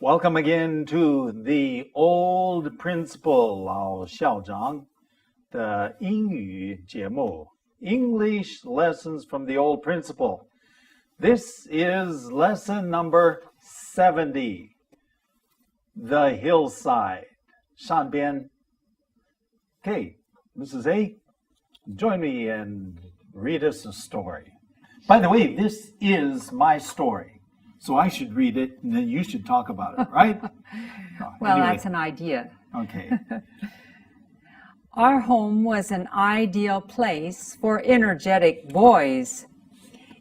Welcome again to the Old Principal 老校长的英语节目 English Lessons from the Old Principal. This is lesson number 70, The Hillside. 上边. Okay, Mrs. A, join me and read us a story. By the way, this is my story.So I should read it, and then you should talk about it, right? Well, anyway. That's an idea. Okay. Our home was an ideal place for energetic boys.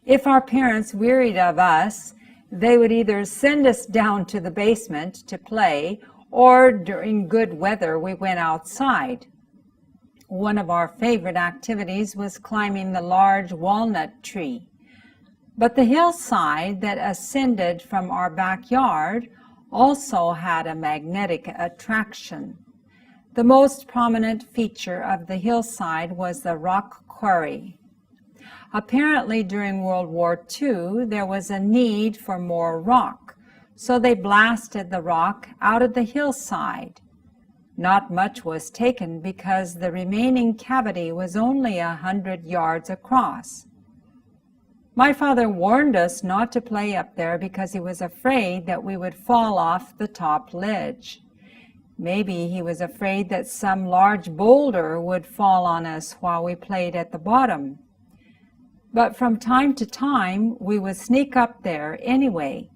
If our parents wearied of us, they would either send us down to the basement to play, or during good weather, we went outside. One of our favorite activities was climbing the large walnut tree.But the hillside that ascended from our backyard also had a magnetic attraction. The most prominent feature of the hillside was the rock quarry. Apparently, during World War II, there was a need for more rock, so they blasted the rock out of the hillside. Not much was taken because the remaining cavity was only 100 yards across.My father warned us not to play up there because he was afraid that we would fall off the top ledge. Maybe he was afraid that some large boulder would fall on us while we played at the bottom. But from time to time, we would sneak up there anyway.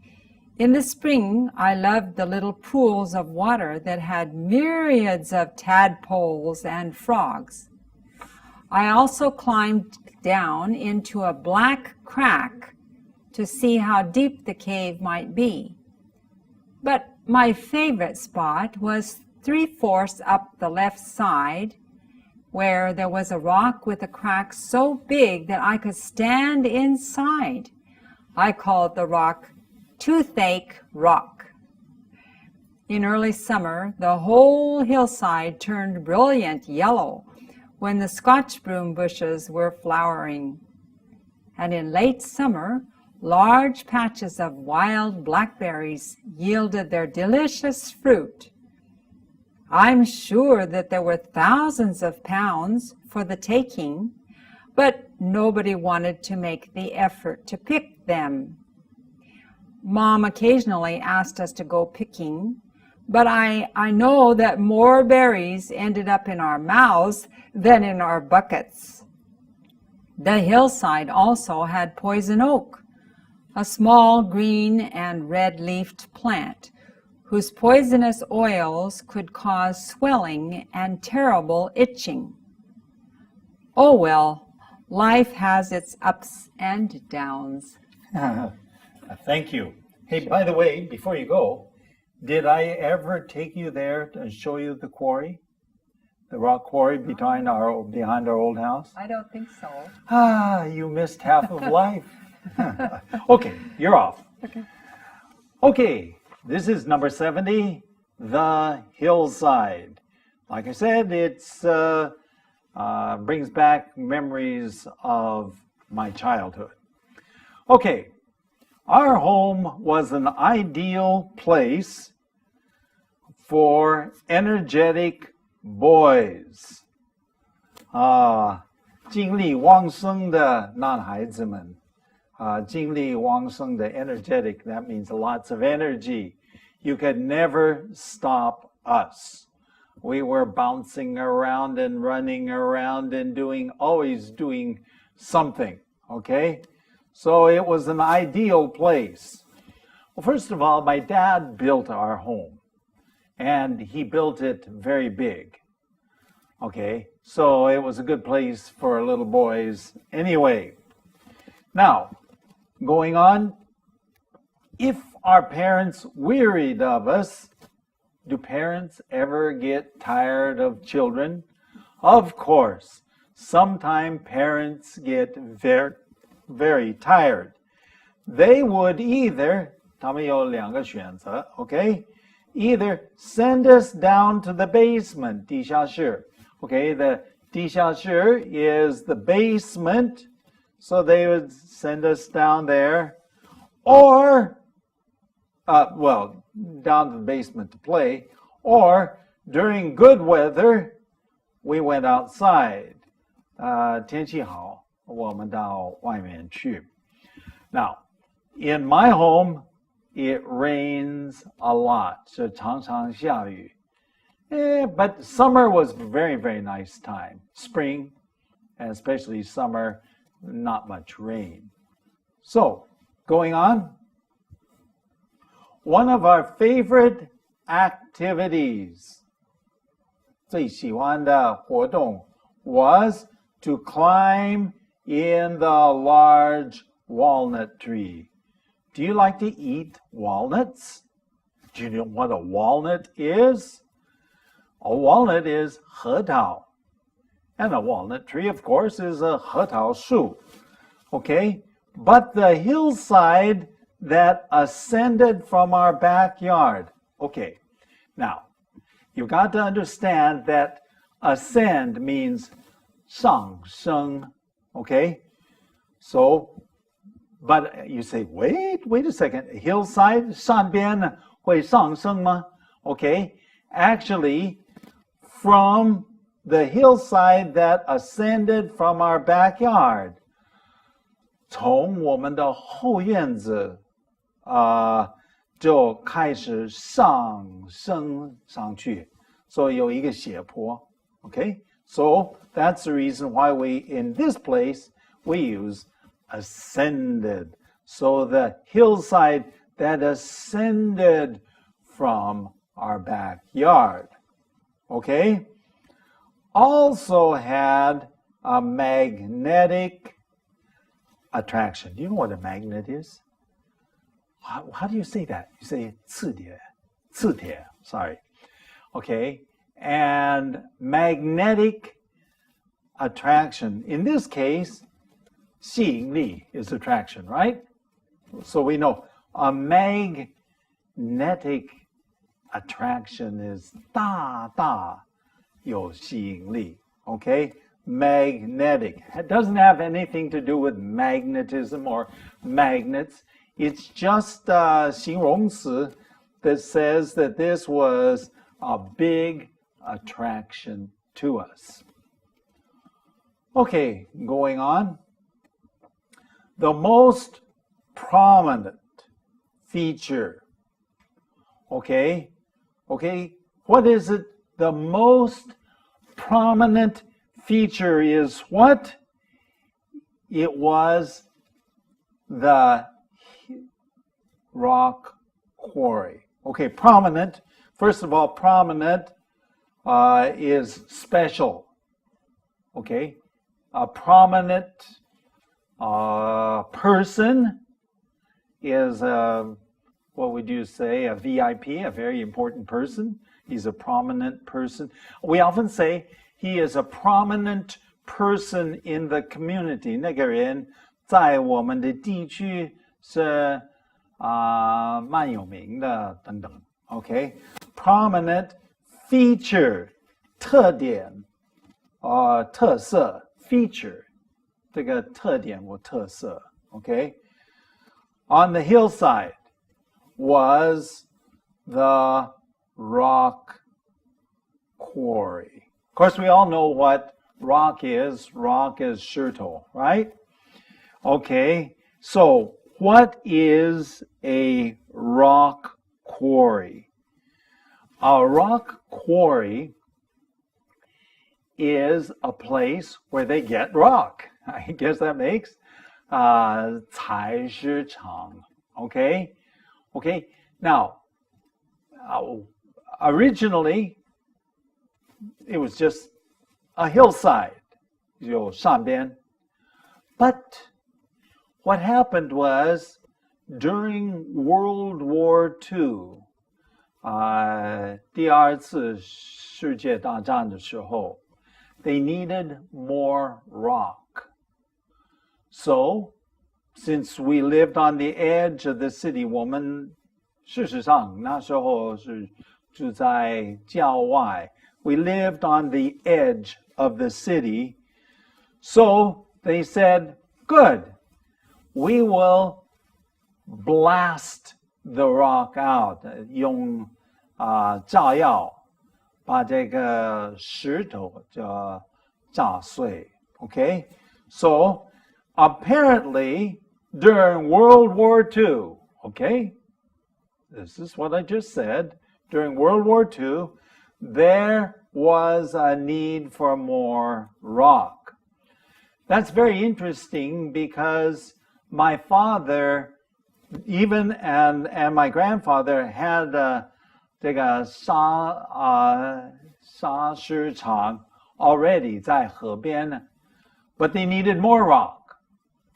In the spring, I loved the little pools of water that had myriads of tadpoles and frogs.I also climbed down into a black crack to see how deep the cave might be. But my favorite spot was 3/4 up the left side, where there was a rock with a crack so big that I could stand inside. I called the rock Toothache Rock. In early summer, the whole hillside turned brilliant yellow.When the Scotch broom bushes were flowering. And in late summer, large patches of wild blackberries yielded their delicious fruit. I'm sure that there were thousands of pounds for the taking, but nobody wanted to make the effort to pick them. Mom occasionally asked us to go picking.But I know that more berries ended up in our mouths than in our buckets. The hillside also had poison oak, a small green and red-leafed plant whose poisonous oils could cause swelling and terrible itching. Oh well, life has its ups and downs. Thank you. Hey, by the way, before you go,Did I ever take you there and show you the quarry? The rock quarry behind our old house? I don't think so. You missed half of life. Okay, you're off. Okay, this is number 70, The Hillside. Like I said, it brings back memories of my childhood. Okay.Our home was an ideal place for energetic boys. 精力旺盛的男孩子们。精力旺盛的 energetic, that means lots of energy. You could never stop us. We were bouncing around and running around and always doing something, okay?So it was an ideal place. Well, first of all, my dad built our home, and he built it very big. Okay, so it was a good place for little boys anyway. Now, going on, if our parents wearied of us, do parents ever get tired of children? Of course, sometimes parents get very tired. They would either, 他们有两个选择, okay? Either send us down to the basement, 地下室. Okay, the 地下室 is the basement, so they would send us down there. Or well, down to the basement to play, or during good weather, we went outside. 天气好，我们到外面去。Now, in my home, it rains a lot. 是常常下雨。But summer was very, very nice time. Spring, and especially summer, not much rain. So, going on. One of our favorite activities, 最喜欢的活动 was to climb in the large walnut tree. Do you like to eat walnuts? Do you know what a walnut is? A walnut is 核桃. And a walnut tree, of course, is a 核桃树. Okay? But the hillside that ascended from our backyard. Okay, now, you've got to understand that ascend means 上升. Okay? So, but you say, wait a second. Hillside, 上边会上升吗? Okay, actually, from the hillside that ascended from our backyard, 从我们的后院子就开始上升上去，所以有一个斜坡。Okay, so that's the reason why in this place, we use ascended. So the hillside that ascended from our backyard. Okay, also had a magnetic attraction. Do you know what a magnet is? How do you say that? You say 磁铁, sorry. Okay, and magnetic attraction. In this case, 吸引力 is attraction, right? So we know a magnetic attraction is 大有吸引力. Okay, magnetic. It doesn't have anything to do with magnetism or magnets. It's just a 形容词 that says that this was a big attraction to us. Okay, going on. The most prominent feature. Okay, what is it? The most prominent feature is what? It was the rock quarry. Okay, prominent. First of all, prominent is special. Okay, a prominent person is what would you say, a VIP, a very important person. He's a prominent person. We often say he is a prominent person in the community. 那个人在我们的地区是蛮有名的等等. Okay, prominent feature 特点特色 feature 这个特点或特色. Okay, on the hillside was the rock quarry. Of course, we all know what rock is. Rock is 石头, right? Okay, so what is a rock quarry? A rock quarry is a place where they get rock. I guess that makes 采石场. Okay, now originally it was just a hillside, 有上边. But what happened was during World War II, 第二次世界大战的时候, they needed more rock. So, since we lived on the edge of the city, 我们事实上那时候是住在郊外. We lived on the edge of the city. So they said, good, we will blast the rock out，用炸药把这个石头就炸碎。Okay, so apparently during World War II, okay, this is what I just said. During World War II, there was a need for more rock. That's very interesting because my father, even and my grandfather had 这个砂石场 already 在河边 but they needed more rock.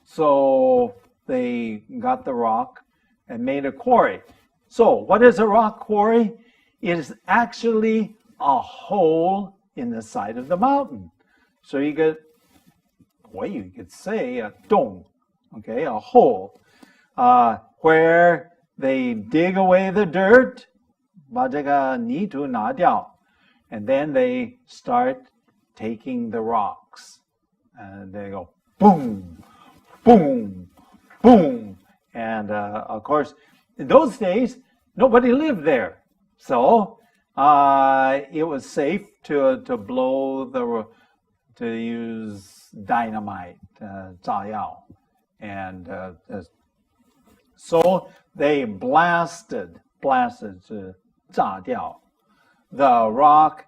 So they got the rock and made a quarry. So what is a rock quarry? It is actually a hole in the side of the mountain. So you could say a 洞, okay, a hole, where they dig away the dirt, 把这个泥土拿掉, and then they start taking the rocks. And they go boom, boom, boom. And of course, in those days, nobody lived there. So it was safe to use dynamite, 炸药. And so they blasted 炸掉 the rock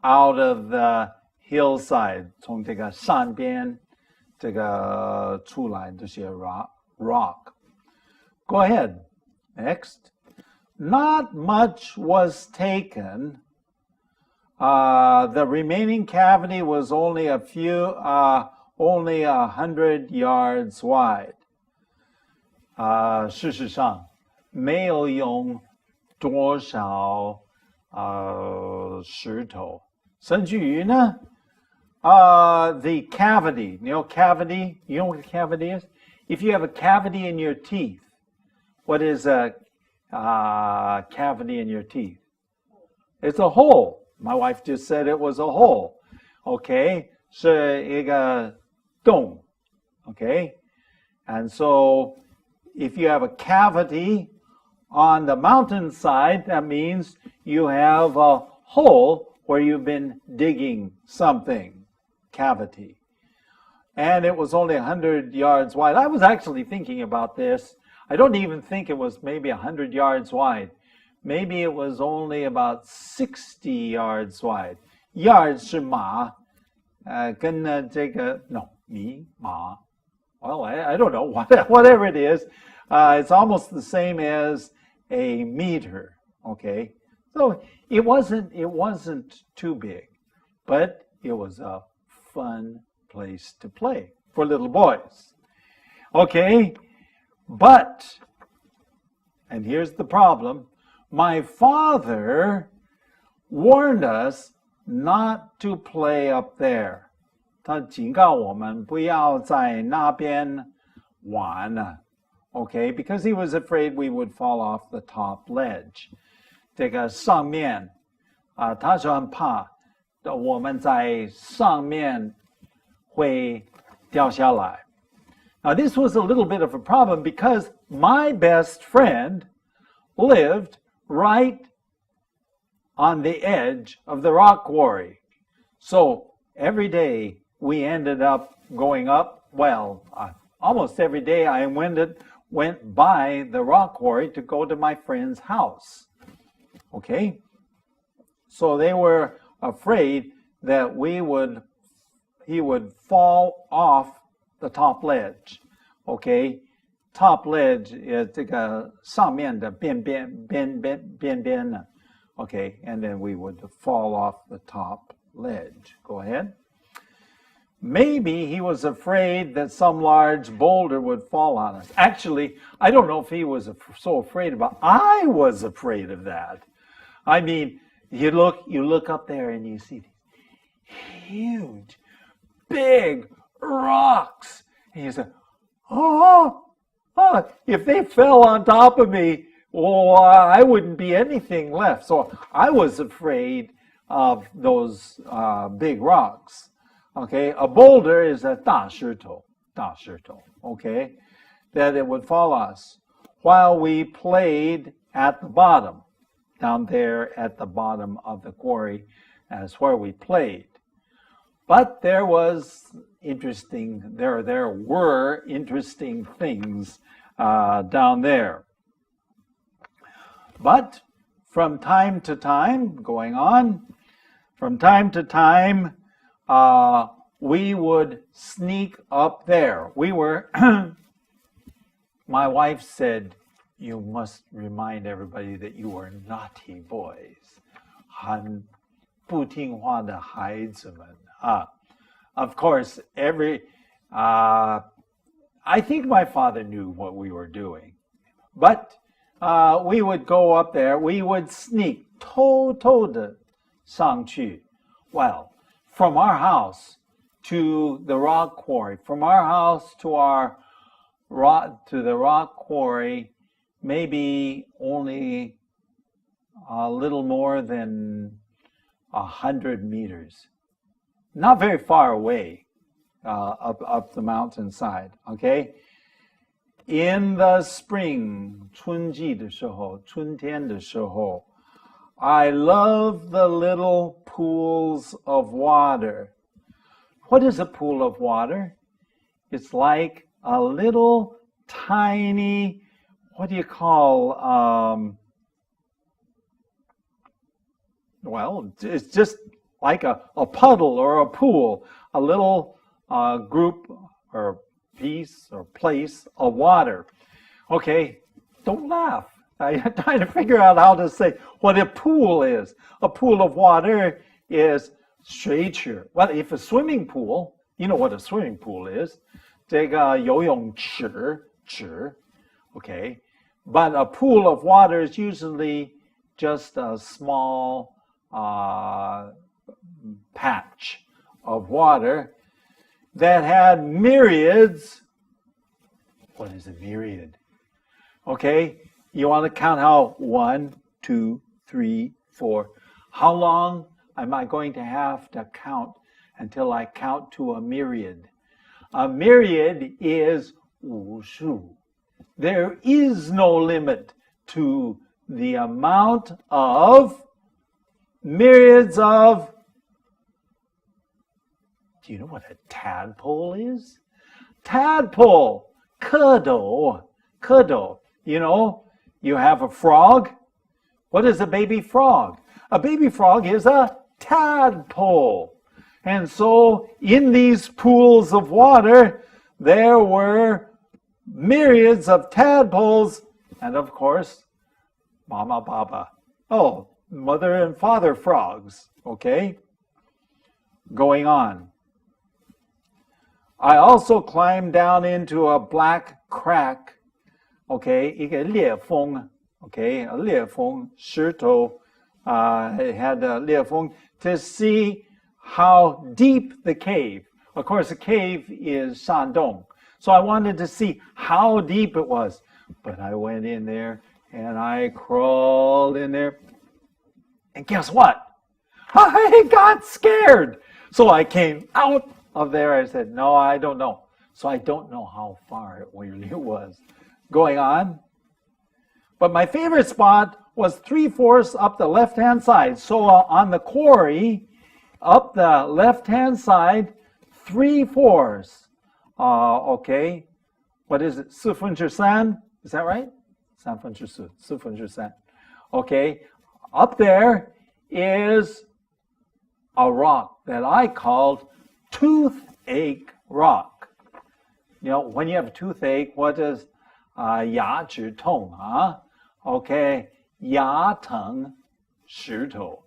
out of the hillside, 从这个山边这个出来这些 rock. Go ahead. Next. Not much was taken. The remaining cavity was only 100 yards wide. 事实上没有用多少石头，甚至于呢the cavity, you know cavity? You know what a cavity is? If you have a cavity in your teeth, what is a cavity in your teeth? It's a hole. My wife just said it was a hole. Okay, 是一个洞. Okay, and so if you have a cavity on the mountainside, that means you have a hole where you've been digging something. Cavity. And it was only 100 yards wide. I was actually thinking about this. I don't even think it was maybe 100 yards wide. Maybe it was only about 60 yards wide. Yards 是马，跟这个 no 米马. Well, I don't know, whatever it is. It's almost the same as a meter. Okay, so it wasn't too big, but it was a fun place to play for little boys. Okay, but, and here's the problem, my father warned us not to play up there. 他警告我们不要在那边玩. Okay, because he was afraid we would fall off the top ledge. 这个上面他是很怕我们在上面会掉下来. Now this was a little bit of a problem because my best friend lived right on the edge of the rock quarry. So every day we ended up going up, well, almost every day I went by the rock quarry to go to my friend's house. Okay? So they were afraid that he would fall off the top ledge. Okay? Top ledge is 这个上面的边呢. Okay, and then we would fall off the top ledge. Go ahead. Maybe he was afraid that some large boulder would fall on us. Actually, I don't know if he was so afraid about it. I was afraid of that. I mean, you look up there and you see these huge, big rocks. And you say, oh, if they fell on top of me, well, I wouldn't be anything left. So I was afraid of those big rocks. Okay, a boulder is a 大石头, okay, that it would fall on us. while we played at the bottom. Down there at the bottom of the quarry, that's where we played. But there were interesting things down there. But from time to time, we would sneak up there. My wife said, you must remind everybody that you are naughty boys. 很不听话的孩子们. Of course, I think my father knew what we were doing. But we would go up there, we would sneak 偷偷的上去. Well, from our house to the rock quarry, from our house to the rock quarry, maybe only a little more than 100 meters. Not very far away up the mountainside, okay? In the spring, 春季的时候, 春天的时候, I love the little pools of water. What is a pool of water? It's like a little tiny, what do you call, well, it's just like a puddle or a pool, a little group or piece or place of water. Okay, don't laugh. I'm trying to figure out how to say what a pool is. A pool of water is 水池. Well, if a swimming pool, you know what a swimming pool is. 这个游泳池, okay? But a pool of water is usually just a small patch of water that had myriads. What is a myriad? Okay, you want to count how 1, 2, 3, 4. How long am I going to have to count until I count to a myriad? A myriad is 无数. There is no limit to the amount of myriads of. Do you know what a tadpole is? Tadpole, 蝌蚪. You know, you have a frog. What is a baby frog? A baby frog is a tadpole. And so in these pools of water, there were myriads of tadpoles and, of course, Mama, Baba. Oh, mother and father frogs, okay? Going on. I also climbed down into a black crack, okay, 一个裂缝, okay, a 裂缝, 石头, it had a 裂缝, to see how deep the cave. Of course, the cave is Shandong. So I wanted to see how deep it was. But I went in there and I crawled in there. And guess what? I got scared. So I came out of there. I said, no, I don't know. So I don't know how far it really was. Going on. But my favorite spot was 3/4 up the left-hand side. So on the quarry, up the left-hand side, 3/4. Okay. What is it? 4/3? Is that right? 3/4. 4/3. Okay. Up there is a rock that I called toothache rock. You know, when you have a toothache, what is 牙齿痛, huh? Okay, 牙疼石头.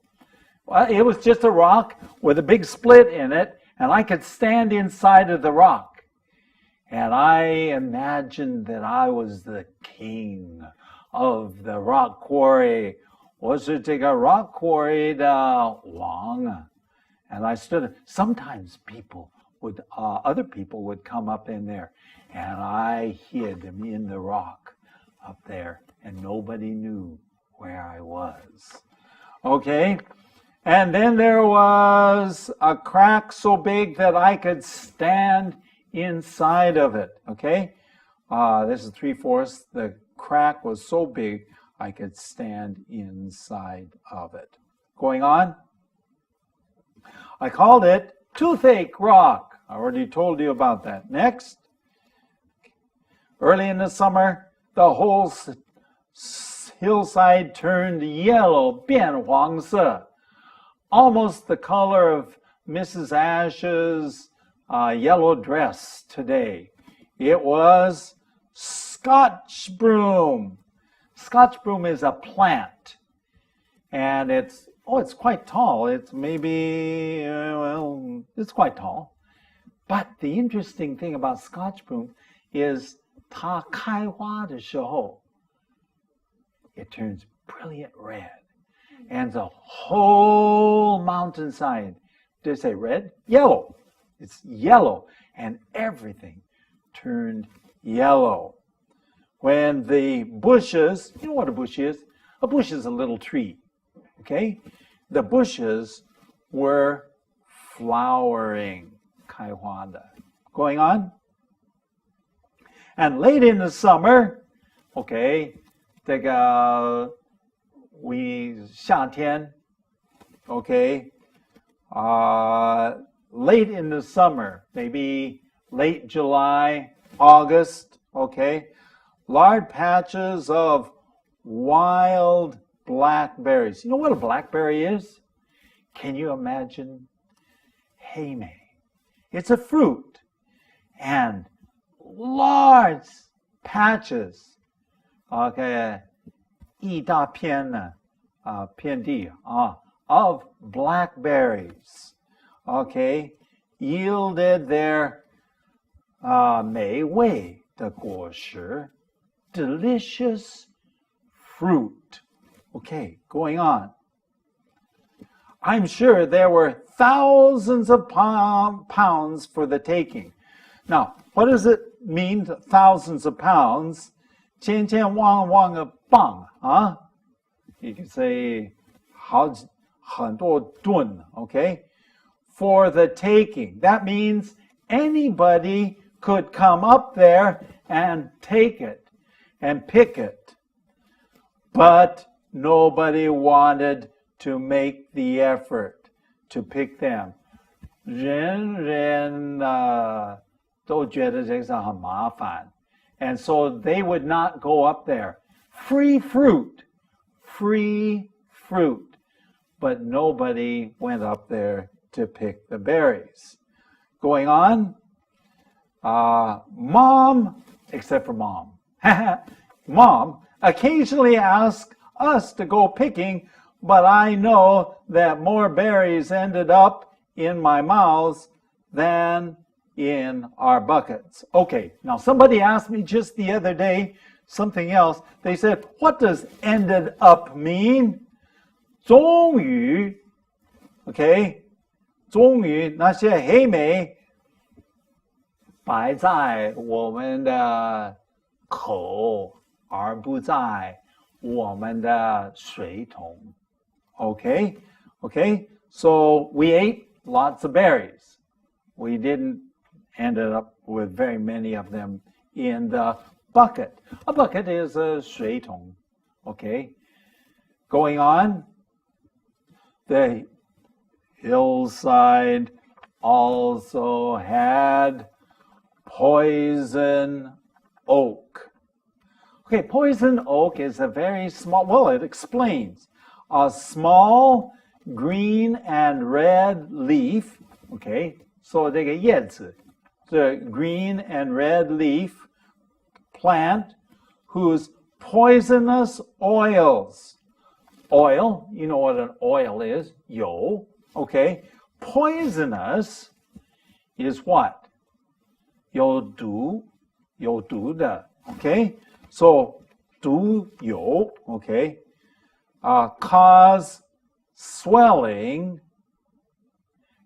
Well, it was just a rock with a big split in it, and I could stand inside of the rock. And I imagined that I was the king of the rock quarry. 我是这个 rock quarry 的王. And I stood. Sometimes other people would come up in there, and I hid them in the rock up there, and nobody knew where I was. Okay? And then there was a crack so big that I could stand inside of it. Okay? This is 3/4. The crack was so big I could stand inside of it. Going on. I called it Toothache Rock. I already told you about that. Next. Early in the summer, the whole hillside turned yellow, 变黄色, almost the color of Mrs. Ash's yellow dress today. It was Scotch broom. Scotch broom is a plant, and it's quite tall. It's maybe, it's quite tall. But the interesting thing about Scotch broom is 它开花的时候 it turns brilliant red. And the whole mountainside, did I say red? Yellow. It's yellow. And everything turned yellow. When the bushes, you know what a bush is? A bush is a little tree. Okay? The bushes were flowering. 开花的. Going on? And late in the summer, okay, 这个 夏天 okay, late in the summer, maybe late July, August, okay, large patches of wild blackberries. You know what a blackberry is? Can you imagine? Heimei. It's a fruit, and large patches, okay, 一大片呢, 片地, of blackberries, okay, yielded their 美味的果实, delicious fruit. Okay, going on. I'm sure there were thousands of pounds for the taking. Now, what does it mean, thousands of pounds? 千千万万个磅, huh? You can say 很多吨, okay? For the taking. That means anybody could come up there and take it and pick it. But nobody wanted to make the effort to pick them. 人人都觉得这个很麻烦. And so they would not go up there. Free fruit. But nobody went up there to pick the berries. Going on. Mom, except for Mom. Mom occasionally asks us to go picking, but I know that more berries ended up in my mouth than in our buckets. Okay, now somebody asked me just the other day something else. They said, what does ended up mean? 终于, okay, 终于那些黑莓摆在我们的口，而不在我们的水桶. Okay, so we ate lots of berries. We didn't ended up with very many of them in the bucket. A bucket is a 水桶. Okay. Going on. The hillside also had poison oak. Okay, poison oak is a very small, well, it explains. A small green and red leaf. Okay, so 这个叶子 the green and red leaf plant whose poisonous oils. Oil, you know what an oil is? 油. Okay. Poisonous is what? 有毒的. Okay. So 毒油. Okay. Cause swelling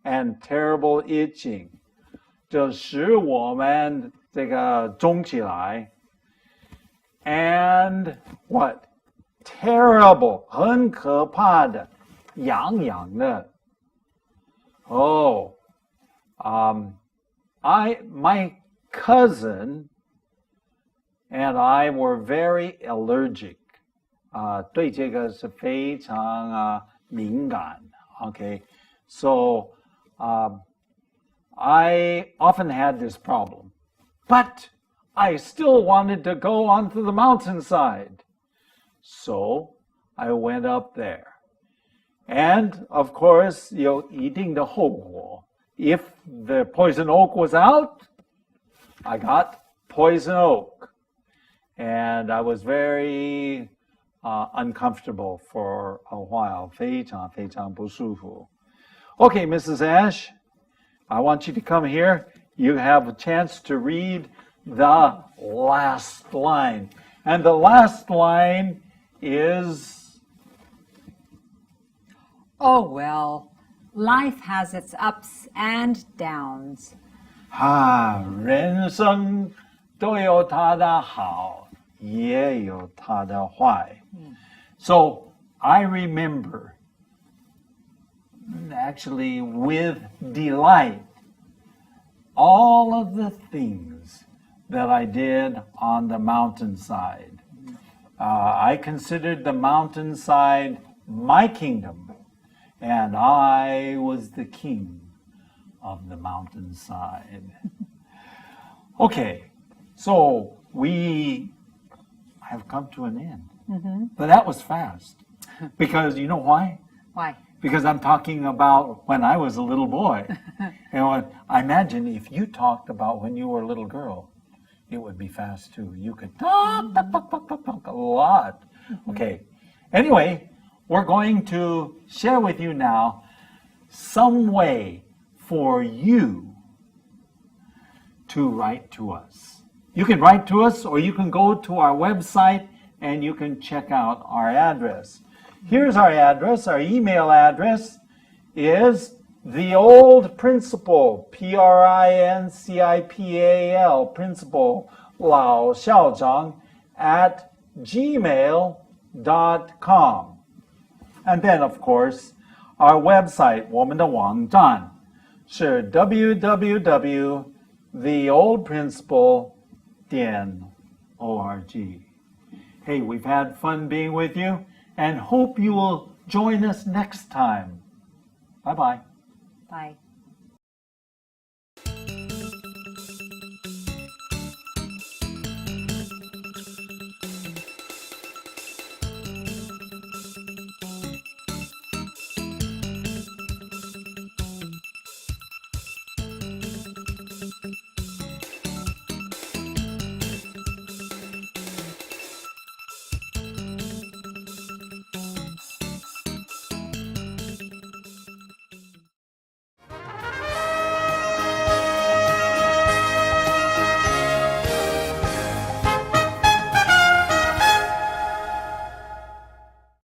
and terrible itching. 就使我们这个肿起来 and what? Terrible, 很可怕的，痒痒的。Oh, my cousin and I were very allergic. 对这个是非常敏感。Okay, so I often had this problem, but I still wanted to go onto the mountainside. So I went up there. And of course, 有一定的后果. If the poison oak was out, I got poison oak. And I was very uncomfortable for a while. 非常非常不舒服. Okay, Mrs. Ash, I want you to come here. You have a chance to read the last line. And the last line is... Oh, well, life has its ups and downs. 人生都有它的好，也有它的坏。So I remember, actually with delight, all of the things that I did on the mountainside. I considered the mountainside my kingdom, and I was the king of the mountainside. Okay, so we have come to an end. But that was fast. Because you know why? Why? Because I'm talking about when I was a little boy. And I imagine if you talked about when you were a little girl, it would be fast too. You could talk a lot. Okay. Anyway, we're going to share with you now some way for you to write to us. You can write to us, or you can go to our website and you can check out our address. Here's our address. Our email address is The Old Principal, Principal, Principal, 老校长 at gmail.com. And then, of course, our website, 我们的网站是 www.theoldprinciple.org. Hey, we've had fun being with you and hope you will join us next time. Bye-bye. Bye.